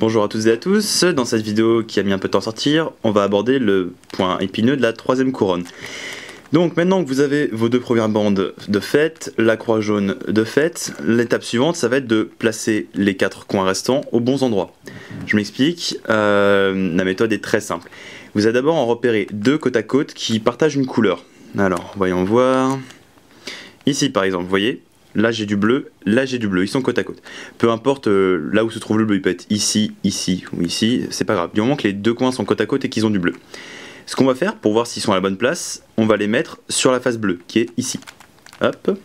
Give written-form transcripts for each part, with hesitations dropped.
Bonjour à toutes et à tous, dans cette vidéo qui a mis un peu de temps à sortir, on va aborder le point épineux de la troisième couronne. Donc maintenant que vous avez vos deux premières bandes de fait, la croix jaune de fait, l'étape suivante ça va être de placer les 4 coins restants aux bons endroits. Je m'explique, la méthode est très simple. Vous allez d'abord en repérer deux côte à côte qui partagent une couleur. Alors voyons voir, ici par exemple, vous voyez, là j'ai du bleu, là j'ai du bleu, ils sont côte à côte. Peu importe là où se trouve le bleu, il peut être ici, ici ou ici, c'est pas grave. Du moment que les deux coins sont côte à côte et qu'ils ont du bleu. Ce qu'on va faire pour voir s'ils sont à la bonne place, on va les mettre sur la face bleue qui est ici. Hop.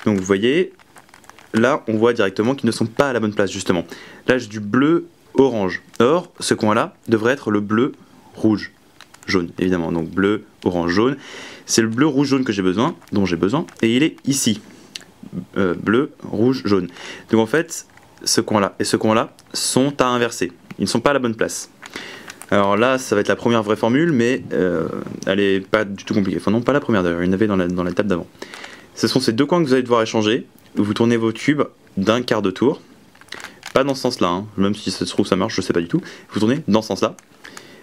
Donc vous voyez, là on voit directement qu'ils ne sont pas à la bonne place justement. Là j'ai du bleu orange. Or ce coin là devrait être le bleu rouge. Jaune évidemment, donc bleu, orange, jaune. C'est le bleu, rouge, jaune que j'ai besoin, dont j'ai besoin, et il est ici. Bleu, rouge, jaune. Donc en fait, ce coin-là et ce coin-là sont à inverser. Ils ne sont pas à la bonne place. Alors là, ça va être la première vraie formule, mais elle est pas du tout compliquée. Enfin non, pas la première d'ailleurs, il y en avait dans l'étape d'avant. Ce sont ces deux coins que vous allez devoir échanger. Vous tournez vos cubes d'un quart de tour. Pas dans ce sens-là, hein. Même si ça se trouve ça marche, je sais pas du tout. Vous tournez dans ce sens-là.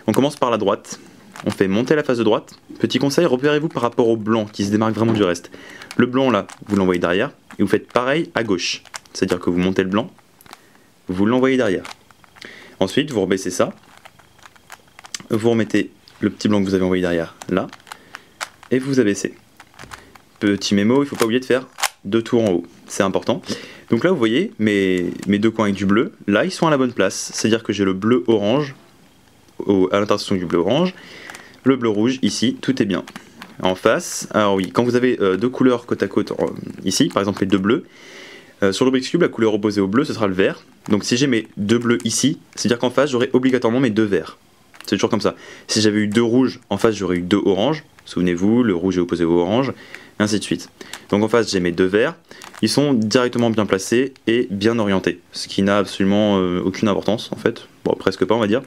On commence par la droite. On fait monter la face de droite. Petit conseil, repérez-vous par rapport au blanc qui se démarque vraiment du reste. Le blanc là, vous l'envoyez derrière et vous faites pareil à gauche. C'est-à-dire que vous montez le blanc, vous l'envoyez derrière. Ensuite, vous rebaissez ça. Vous remettez le petit blanc que vous avez envoyé derrière là et vous abaissez. Petit mémo, il ne faut pas oublier de faire 2 tours en haut. C'est important. Donc là, vous voyez mes deux coins avec du bleu. Là, ils sont à la bonne place. C'est-à-dire que j'ai le bleu orange à l'intersection du bleu orange. Le bleu rouge, ici, tout est bien. En face, alors oui, quand vous avez deux couleurs côte à côte, ici, par exemple les deux bleus, sur le Rubik's Cube, la couleur opposée au bleu, ce sera le vert. Donc si j'ai mes deux bleus ici, c'est-à-dire qu'en face, j'aurai obligatoirement mes deux verts. C'est toujours comme ça. Si j'avais eu deux rouges, en face, j'aurais eu deux oranges. Souvenez-vous, le rouge est opposé au orange, et ainsi de suite. Donc en face, j'ai mes deux verts. Ils sont directement bien placés et bien orientés, ce qui n'a absolument aucune importance, en fait. Bon, presque pas, on va dire.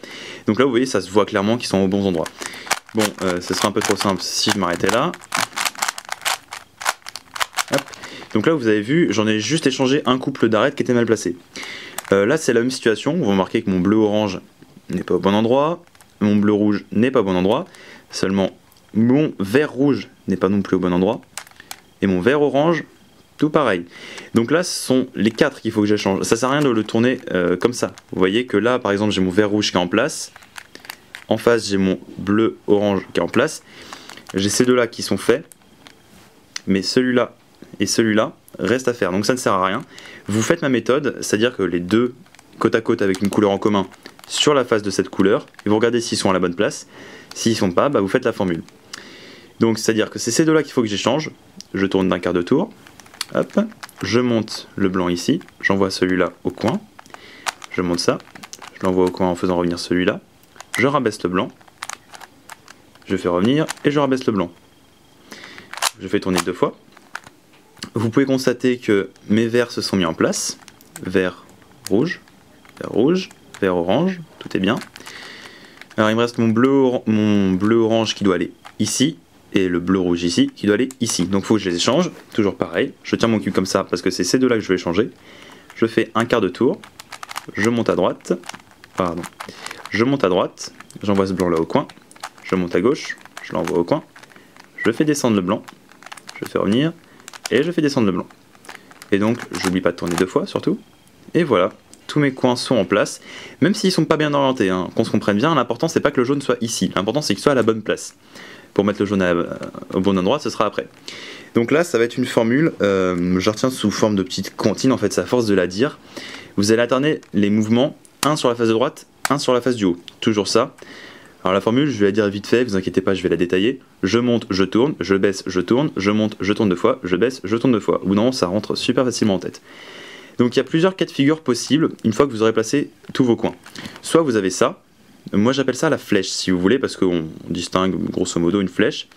Donc là, vous voyez, ça se voit clairement qu'ils sont aux bons endroits. Bon, ce serait un peu trop simple si je m'arrêtais là. Hop. Donc là, vous avez vu, j'en ai juste échangé un couple d'arêtes qui était mal placé. Là, c'est la même situation. Vous remarquez que mon bleu-orange n'est pas au bon endroit. Mon bleu-rouge n'est pas au bon endroit. Seulement, mon vert-rouge n'est pas non plus au bon endroit. Et mon vert-orange, tout pareil. Donc là, ce sont les 4 qu'il faut que j'échange. Ça sert à rien de le tourner comme ça. Vous voyez que là, par exemple, j'ai mon vert-rouge qui est en place. En face, j'ai mon bleu-orange qui est en place. J'ai ces deux-là qui sont faits. Mais celui-là et celui-là restent à faire. Donc ça ne sert à rien. Vous faites ma méthode, c'est-à-dire que les deux côte à côte avec une couleur en commun sur la face de cette couleur, et vous regardez s'ils sont à la bonne place. S'ils ne sont pas, bah vous faites la formule. Donc c'est-à-dire que c'est ces deux-là qu'il faut que j'échange. Je tourne d'un quart de tour. Hop. Je monte le blanc ici. J'envoie celui-là au coin. Je monte ça. Je l'envoie au coin en faisant revenir celui-là. Je rabaisse le blanc, je fais revenir et je rabaisse le blanc. Je fais tourner 2 fois. Vous pouvez constater que mes verts se sont mis en place. Vert, rouge, vert, orange, tout est bien. Alors il me reste mon bleu orange qui doit aller ici et le bleu rouge ici qui doit aller ici. Donc il faut que je les échange, toujours pareil. Je tiens mon cube comme ça parce que c'est ces deux-là que je vais échanger. Je fais un quart de tour, je monte à droite, pardon. Je monte à droite, j'envoie ce blanc là au coin, je monte à gauche, je l'envoie au coin, je fais descendre le blanc, je fais revenir, et je fais descendre le blanc. Et donc, j'oublie pas de tourner 2 fois surtout, et voilà, tous mes coins sont en place, même s'ils sont pas bien orientés, hein, qu'on se comprenne bien, l'important c'est pas que le jaune soit ici, l'important c'est qu'il soit à la bonne place. Pour mettre le jaune au bon endroit, ce sera après. Donc là, ça va être une formule, je retiens sous forme de petite comptine, en fait, c'est à force de la dire. Vous allez alterner les mouvements, un sur la face de droite, un sur la face du haut, toujours ça. Alors la formule, je vais la dire vite fait, vous inquiétez pas, je vais la détailler. Je monte, je tourne, je baisse, je tourne, je monte, je tourne 2 fois, je baisse, je tourne 2 fois. Ou non, ça rentre super facilement en tête. Donc il y a plusieurs cas de figure possibles une fois que vous aurez placé tous vos coins. Soit vous avez ça, moi j'appelle ça la flèche si vous voulez, parce qu'on distingue grosso modo une flèche.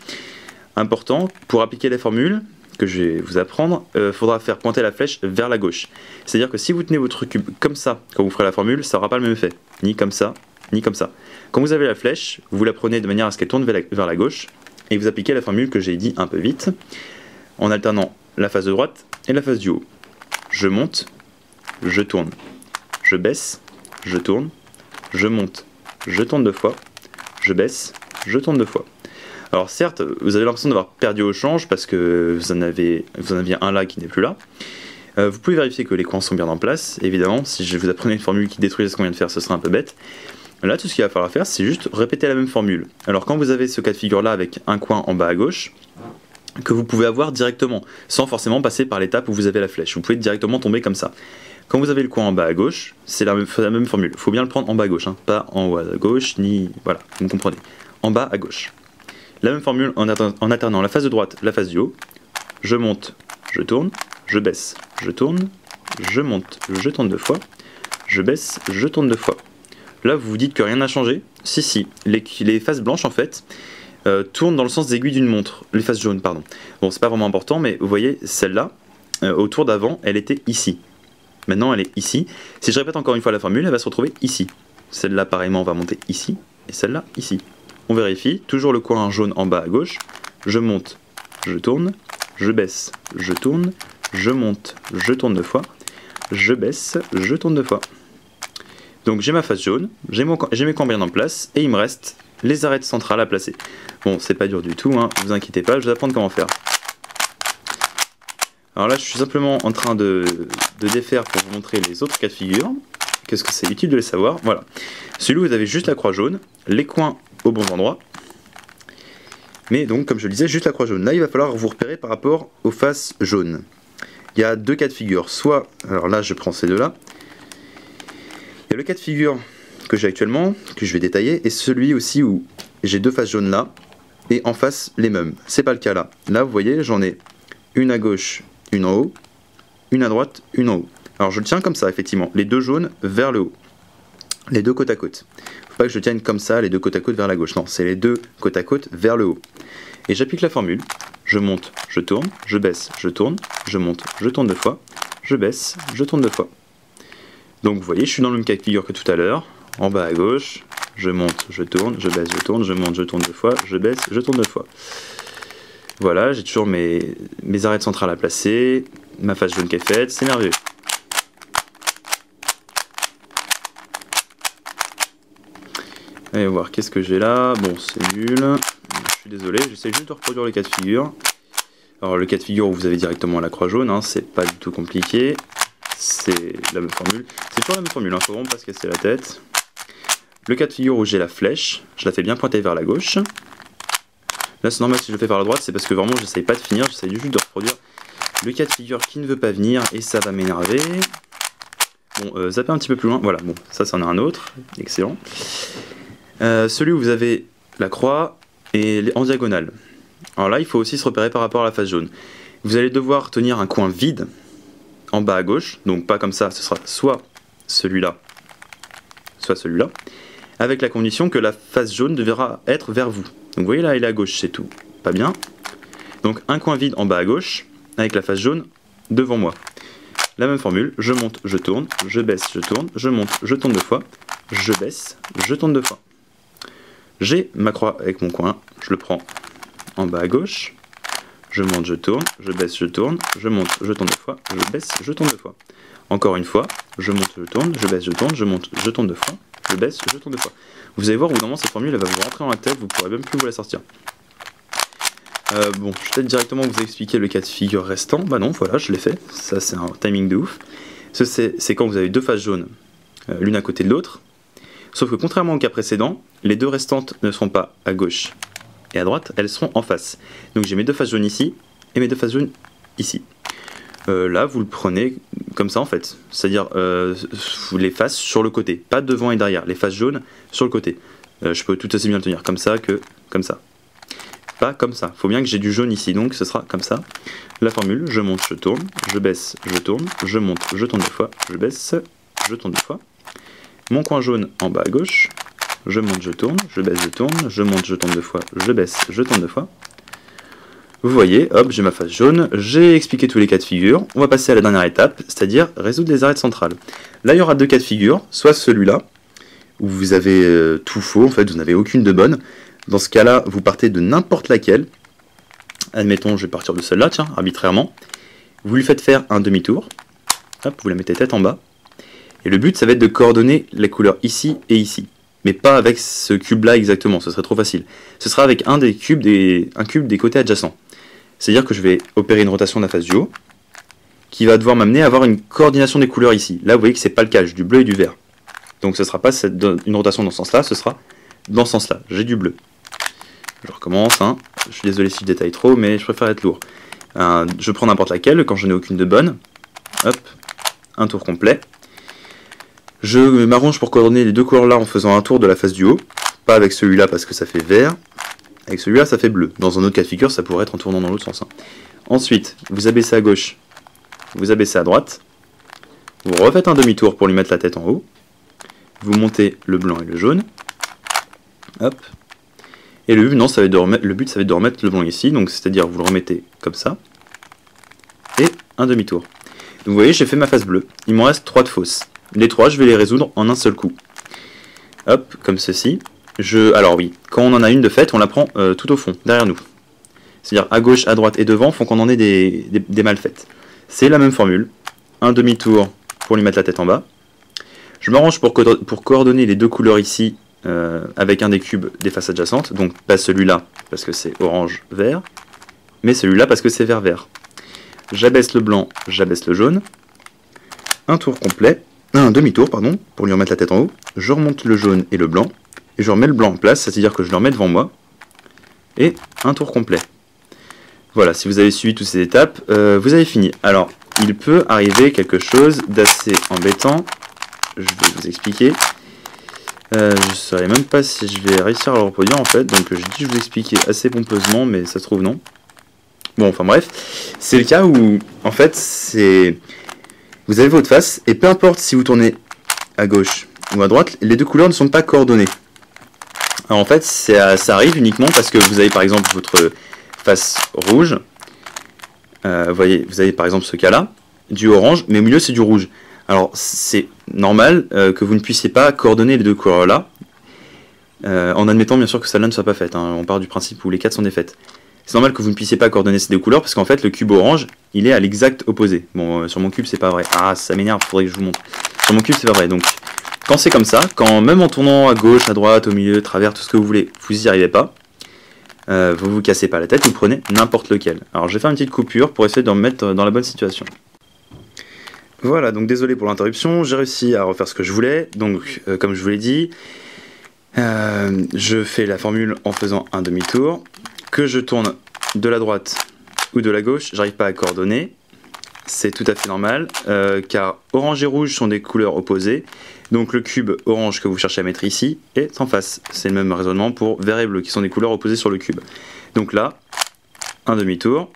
Important, pour appliquer les formules que je vais vous apprendre, faudra faire pointer la flèche vers la gauche. C'est-à-dire que si vous tenez votre cube comme ça quand vous ferez la formule, ça n'aura pas le même effet. Ni comme ça, ni comme ça. Quand vous avez la flèche, vous la prenez de manière à ce qu'elle tourne vers la gauche, et vous appliquez la formule que j'ai dit un peu vite, en alternant la face de droite et la face du haut. Je monte, je tourne, je baisse, je tourne, je monte, je tourne 2 fois, je baisse, je tourne 2 fois. Alors certes, vous avez l'impression d'avoir perdu au change parce que vous en aviez un là qui n'est plus là. Vous pouvez vérifier que les coins sont bien en place. Évidemment, si je vous apprenais une formule qui détruisait ce qu'on vient de faire, ce serait un peu bête. Là, tout ce qu'il va falloir faire, c'est juste répéter la même formule. Alors quand vous avez ce cas de figure là avec un coin en bas à gauche, que vous pouvez avoir directement, sans forcément passer par l'étape où vous avez la flèche. Vous pouvez directement tomber comme ça. Quand vous avez le coin en bas à gauche, c'est la même formule. Il faut bien le prendre en bas à gauche, hein, pas en haut à gauche, ni... Voilà, vous me comprenez. En bas à gauche. La même formule en alternant la face de droite, la face du haut. Je monte, je tourne, je baisse, je tourne, je monte, je tourne 2 fois, je baisse, je tourne 2 fois. Là, vous vous dites que rien n'a changé. Si, les faces blanches, en fait, tournent dans le sens des aiguilles d'une montre. Les faces jaunes, pardon. Bon, c'est pas vraiment important, mais vous voyez, celle-là, au tour d'avant, elle était ici. Maintenant, elle est ici. Si je répète encore une fois la formule, elle va se retrouver ici. Celle-là, pareillement, va monter ici, et celle-là, ici. On vérifie, toujours le coin jaune en bas à gauche. Je monte, je tourne, je baisse, je tourne, je monte, je tourne 2 fois, je baisse, je tourne 2 fois. Donc j'ai ma face jaune, j'ai mes coins bien en place, et il me reste les arêtes centrales à placer. Bon, c'est pas dur du tout, hein, vous inquiétez pas, je vais apprendre comment faire. Alors là, je suis simplement en train de défaire pour vous montrer les autres cas de figure. Qu'est-ce que c'est utile de les savoir? Voilà. Celui où vous avez juste la croix jaune, les coins au bon endroit. Mais donc, comme je le disais, juste la croix jaune. Là, il va falloir vous repérer par rapport aux faces jaunes. Il y a 2 cas de figure. Soit, alors là, je prends ces deux-là. Il y a le cas de figure que j'ai actuellement, que je vais détailler, et celui aussi où j'ai 2 faces jaunes là, et en face les mêmes. C'est pas le cas là. Là, vous voyez, j'en ai une à gauche, une en haut, une à droite, une en haut. Alors je le tiens comme ça, effectivement, les 2 jaunes vers le haut. Les 2 côte à côte. Faut pas que je tienne comme ça, les 2 côte à côte vers la gauche. Non, c'est les 2 côte à côte vers le haut. Et j'applique la formule. Je monte, je tourne, je baisse, je tourne, je monte, je tourne 2 fois, je baisse, je tourne 2 fois. Donc vous voyez, je suis dans le même cas de figure que tout à l'heure. En bas à gauche, je monte, je tourne, je baisse, je tourne, je monte, je tourne 2 fois, je baisse, je tourne 2 fois. Voilà, j'ai toujours mes arêtes centrales à placer, ma face jaune qui est faite, c'est merveilleux. Allez voir, qu'est-ce que j'ai là? Bon, c'est nul. Je suis désolé, j'essaie juste de reproduire le cas de figure. Alors, le cas de figure où vous avez directement la croix jaune, hein, c'est pas du tout compliqué. C'est la même formule. C'est toujours la même formule, hein, faut vraiment pas se casser la tête. Le cas de figure où j'ai la flèche, je la fais bien pointer vers la gauche. Là, c'est normal si je le fais vers la droite, c'est parce que vraiment, j'essaye pas de finir, j'essaye juste de reproduire le cas de figure qui ne veut pas venir, et ça va m'énerver. Bon, zappez un petit peu plus loin, voilà, bon, ça c'en a un autre, excellent. Celui où vous avez la croix et en diagonale. Alors là, il faut aussi se repérer par rapport à la face jaune. Vous allez devoir tenir un coin vide en bas à gauche, donc pas comme ça, ce sera soit celui-là, soit celui-là, avec la condition que la face jaune devra être vers vous. Donc vous voyez là, il est à gauche, c'est tout, pas bien. Donc un coin vide en bas à gauche, avec la face jaune devant moi. La même formule, je monte, je tourne, je baisse, je tourne, je monte, je tourne 2 fois, je baisse, je tourne 2 fois. J'ai ma croix avec mon coin, je le prends en bas à gauche, je monte, je tourne, je baisse, je tourne, je monte, je tourne 2 fois, je baisse, je tourne 2 fois. Encore une fois, je monte, je tourne, je baisse, je tourne, je monte, je tourne 2 fois, je baisse, je tourne 2 fois. Vous allez voir, au bout d'un moment, cette formule, elle va vous rentrer dans la tête, vous ne pourrez même plus vous la sortir. Bon, je vais peut-être directement vous expliquer le cas de figure restant. Bah non, voilà, je l'ai fait. Ça, c'est un timing de ouf. C'est quand vous avez 2 faces jaunes, l'une à côté de l'autre. Sauf que contrairement au cas précédent, les 2 restantes ne seront pas à gauche et à droite, elles seront en face. Donc j'ai mes 2 faces jaunes ici et mes 2 faces jaunes ici. Là, vous le prenez comme ça en fait. C'est-à-dire les faces sur le côté, pas devant et derrière. Les faces jaunes sur le côté. Je peux tout aussi bien le tenir comme ça que comme ça. Pas comme ça. Il faut bien que j'ai du jaune ici, donc ce sera comme ça. La formule, je monte, je tourne, je baisse, je tourne, je monte, je tourne 2 fois, je baisse, je tourne 2 fois. Mon coin jaune en bas à gauche, je monte, je tourne, je baisse, je tourne, je monte, je tourne 2 fois, je baisse, je tourne 2 fois. Vous voyez, hop, j'ai ma face jaune, j'ai expliqué tous les cas de figure. On va passer à la dernière étape, c'est-à-dire résoudre les arêtes centrales. Là, il y aura 2 cas de figure, soit celui-là, où vous avez tout faux, en fait, vous n'avez aucune de bonne. Dans ce cas-là, vous partez de n'importe laquelle. Admettons, je vais partir de celle-là, tiens, arbitrairement. Vous lui faites faire un demi-tour. Hop, vous la mettez tête en bas. Et le but, ça va être de coordonner les couleurs ici et ici. Mais pas avec ce cube-là exactement, ce serait trop facile. Ce sera avec un cube des côtés adjacents. C'est-à-dire que je vais opérer une rotation de la face du haut, qui va devoir m'amener à avoir une coordination des couleurs ici. Là, vous voyez que c'est pas le cas, j'ai du bleu et du vert. Donc ce ne sera pas une rotation dans ce sens-là, ce sera dans ce sens-là. J'ai du bleu. Je recommence, hein. Je suis désolé si je détaille trop, mais je préfère être lourd. Je prends n'importe laquelle, quand je n'ai aucune de bonne. Hop, un tour complet. Je m'arrange pour coordonner les deux couleurs là en faisant un tour de la face du haut. Pas avec celui-là parce que ça fait vert. Avec celui-là, ça fait bleu. Dans un autre cas de figure, ça pourrait être en tournant dans l'autre sens. Hein. Ensuite, vous abaissez à gauche, vous abaissez à droite. Vous refaites un demi-tour pour lui mettre la tête en haut. Vous montez le blanc et le jaune. Hop. Et le but, ça va être de remettre le blanc ici. Donc, c'est-à-dire, vous le remettez comme ça. Et un demi-tour. Donc, vous voyez, j'ai fait ma face bleue. Il m'en reste 3 de fausses. Les 3, je vais les résoudre en un seul coup. Hop, comme ceci. Alors oui, quand on en a une de faite, on la prend tout au fond, derrière nous. C'est-à-dire à gauche, à droite et devant, font qu'on en ait des mal faites. C'est la même formule. Un demi-tour pour lui mettre la tête en bas. Je m'arrange pour coordonner les deux couleurs ici avec un des cubes des faces adjacentes. Donc pas celui-là parce que c'est orange-vert, mais celui-là parce que c'est vert-vert. J'abaisse le blanc, j'abaisse le jaune. Un tour complet. Un demi-tour, pardon, pour lui remettre la tête en haut. Je remonte le jaune et le blanc. Et je remets le blanc en place, c'est-à-dire que je le remets devant moi. Et un tour complet. Voilà, si vous avez suivi toutes ces étapes, vous avez fini. Alors, il peut arriver quelque chose d'assez embêtant. Je vais vous expliquer. Je ne saurais même pas si je vais réussir à le reproduire en fait. Donc je dis que je vous expliquer assez pompeusement, mais ça se trouve non. Bon, enfin bref. C'est le cas où, en fait, c'est... Vous avez votre face, et peu importe si vous tournez à gauche ou à droite, les deux couleurs ne sont pas coordonnées. Alors en fait, ça arrive uniquement parce que vous avez par exemple votre face rouge. Voyez, vous avez par exemple ce cas-là, du orange, mais au milieu c'est du rouge. Alors c'est normal que vous ne puissiez pas coordonner les deux couleurs-là, en admettant bien sûr que celle-là ne soit pas faite. Hein. On part du principe où les 4 sont défaites. C'est normal que vous ne puissiez pas coordonner ces deux couleurs parce qu'en fait le cube orange il est à l'exact opposé. Bon sur mon cube c'est pas vrai. Ah ça m'énerve, faudrait que je vous montre. Sur mon cube c'est pas vrai. Donc quand c'est comme ça, quand même en tournant à gauche, à droite, au milieu, travers, tout ce que vous voulez, vous n'y arrivez pas, vous vous cassez pas la tête, vous prenez n'importe lequel. Alors je vais faire une petite coupure pour essayer de me mettre dans la bonne situation. Voilà, donc désolé pour l'interruption, j'ai réussi à refaire ce que je voulais. Donc comme je vous l'ai dit, je fais la formule en faisant un demi-tour. Que je tourne de la droite ou de la gauche, j'arrive pas à coordonner. C'est tout à fait normal, car orange et rouge sont des couleurs opposées. Donc le cube orange que vous cherchez à mettre ici est en face. C'est le même raisonnement pour vert et bleu, qui sont des couleurs opposées sur le cube. Donc là, un demi-tour.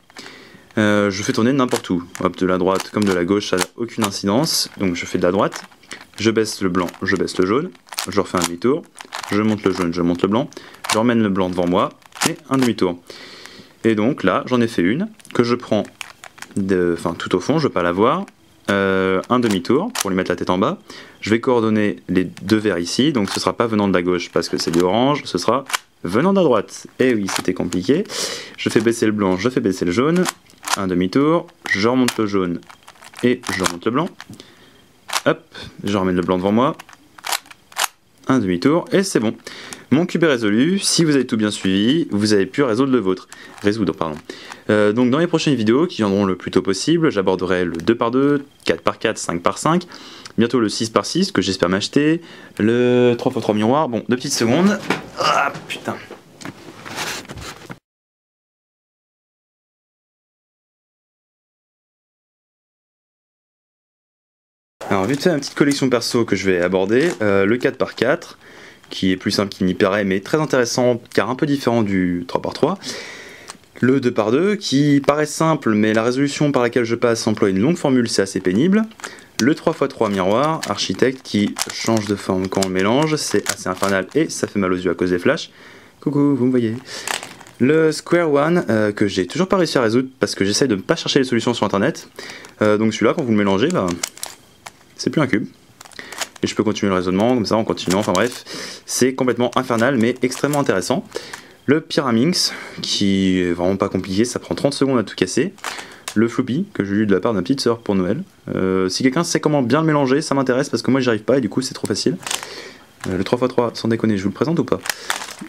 Je fais tourner n'importe où. Hop, de la droite comme de la gauche, ça n'a aucune incidence. Donc je fais de la droite, je baisse le blanc, je baisse le jaune. Je refais un demi-tour, je monte le jaune, je monte le blanc. Je remène le blanc devant moi. Et un demi-tour. Et donc là, j'en ai fait une que je prends tout au fond, je ne veux pas la voir. Un demi-tour pour lui mettre la tête en bas. Je vais coordonner les deux verts ici, donc ce ne sera pas venant de la gauche parce que c'est du orange, ce sera venant de la droite. Et oui, c'était compliqué. Je fais baisser le blanc, je fais baisser le jaune. Un demi-tour, je remonte le jaune et je remonte le blanc. Hop, je ramène le blanc devant moi. Un demi-tour et c'est bon. Mon cube est résolu. Si vous avez tout bien suivi, vous avez pu résoudre le vôtre. Donc dans les prochaines vidéos qui viendront le plus tôt possible, j'aborderai le 2x2, 4x4, 5x5, bientôt le 6x6 que j'espère m'acheter, le 3x3 miroir. Bon, 2 petites secondes. Ah putain. Alors vite fait, une petite collection perso que je vais aborder, le 4x4, qui est plus simple qu'il n'y paraît, mais très intéressant, car un peu différent du 3x3. Le 2x2, qui paraît simple, mais la résolution par laquelle je passe emploie une longue formule, c'est assez pénible. Le 3x3 miroir, architecte, qui change de forme quand on le mélange, c'est assez infernal et ça fait mal aux yeux à cause des flashs. Coucou, vous me voyez. Le Square One, que j'ai toujours pas réussi à résoudre, parce que j'essaie de ne pas chercher les solutions sur internet. Donc celui-là, quand vous le mélangez, bah, c'est plus un cube. Et je peux continuer le raisonnement comme ça en continuant, enfin bref, c'est complètement infernal mais extrêmement intéressant. Le Pyraminx, qui est vraiment pas compliqué, ça prend 30 secondes à tout casser. le Floppy, que j'ai eu de la part de ma petite sœur pour Noël. Si quelqu'un sait comment bien le mélanger, ça m'intéresse parce que moi j'y arrive pas et du coup c'est trop facile. Le 3x3, sans déconner, je vous le présente ou pas?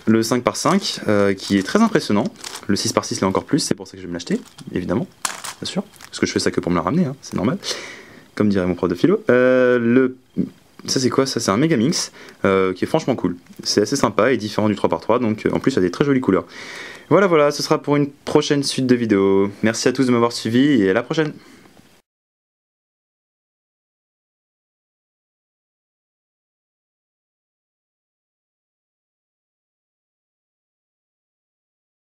Le 5x5, qui est très impressionnant. Le 6x6 l'est encore plus, c'est pour ça que je vais me l'acheter, évidemment, bien sûr. Parce que je fais ça que pour me la ramener, hein, c'est normal. Comme dirait mon prof de philo. Ça c'est quoi? Ça c'est un Megamix, qui est franchement cool. C'est assez sympa et différent du 3x3, donc en plus il a des très jolies couleurs. Voilà, ce sera pour une prochaine suite de vidéos. Merci à tous de m'avoir suivi et à la prochaine.